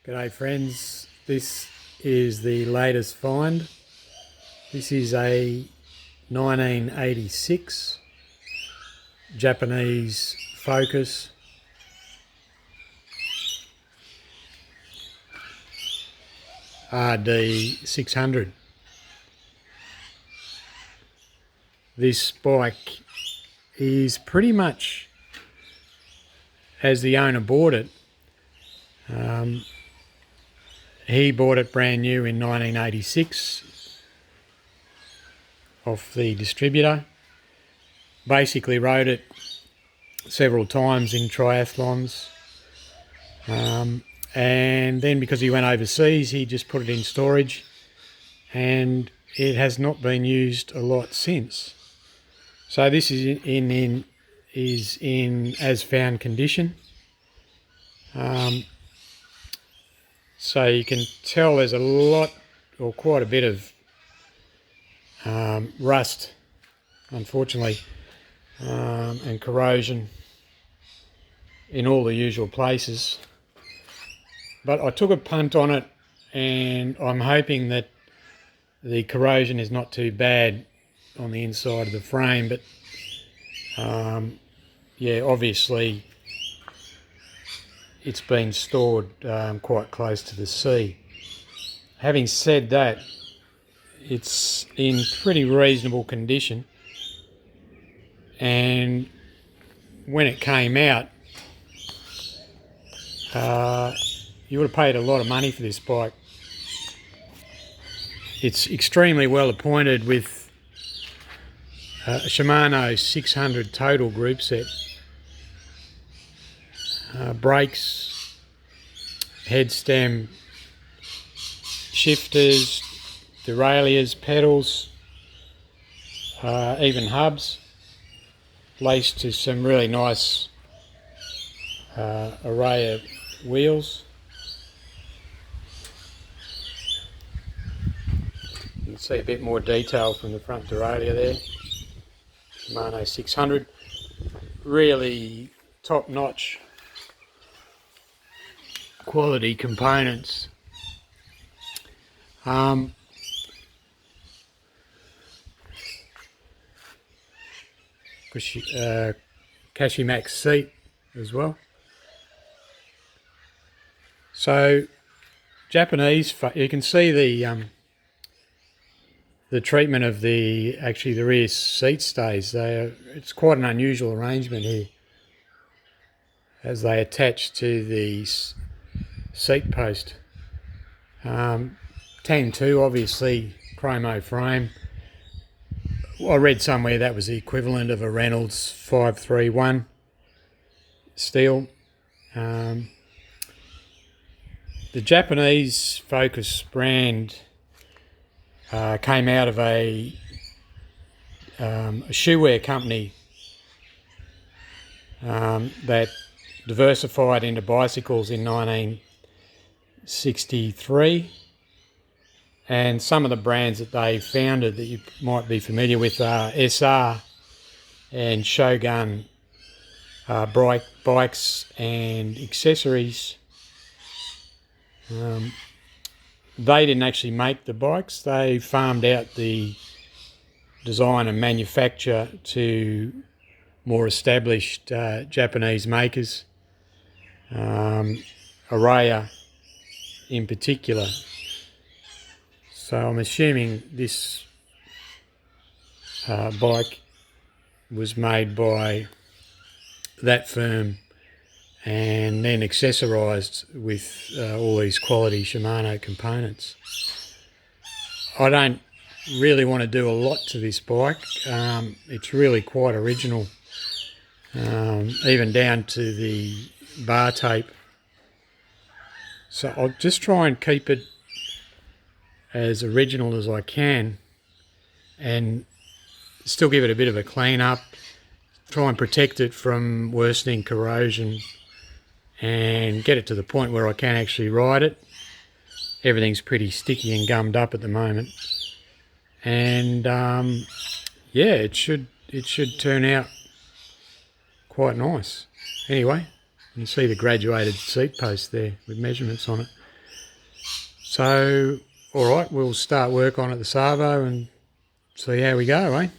G'day friends, this is the latest find. This is a 1986 Japanese Focus RD 600. This bike is pretty much as the owner bought it. He bought it brand new in 1986 off the distributor. Basically rode it several times in triathlons, and then because he went overseas he just put it in storage, and it has not been used a lot since. So this is in as found condition. So you can tell there's a lot, or quite a bit of rust, unfortunately, and corrosion in all the usual places. But I took a punt on it, and I'm hoping that the corrosion is not too bad on the inside of the frame. But yeah, obviously it's been stored quite close to the sea. Having said that, it's in pretty reasonable condition, and when it came out, you would have paid a lot of money for this bike. It's extremely well appointed with a Shimano 600 total group set. Brakes, head stem, shifters, derailleurs, pedals, even hubs, laced to some really nice Araya wheels. You can see a bit more detail from the front derailleur there. Shimano 600, really top-notch quality components. Kasimax seat as well. So Japanese, you can see the treatment of the rear seat stays. It's quite an unusual arrangement here, as they attach to the seat post. Tang 2, obviously chromo frame. I read somewhere that was the equivalent of a Reynolds 531 steel. The Japanese Focus brand came out of a shoe-wear company that diversified into bicycles in 1963, and some of the brands that they founded that you might be familiar with are SR and Shogun bikes and accessories. They didn't actually make the bikes. They farmed out the design and manufacture to more established Japanese makers, Araya in particular. So I'm assuming this bike was made by that firm and then accessorised with all these quality Shimano components. I don't really want to do a lot to this bike. It's really quite original, even down to the bar tape. So I'll just try and keep it as original as I can and still give it a bit of a clean up, try and protect it from worsening corrosion, and get it to the point where I can actually ride it. Everything's pretty sticky and gummed up at the moment, and yeah, it should turn out quite nice. Anyway, you can see the graduated seat post there with measurements on it. So, all right, we'll start work on it the servo and see how we go, eh?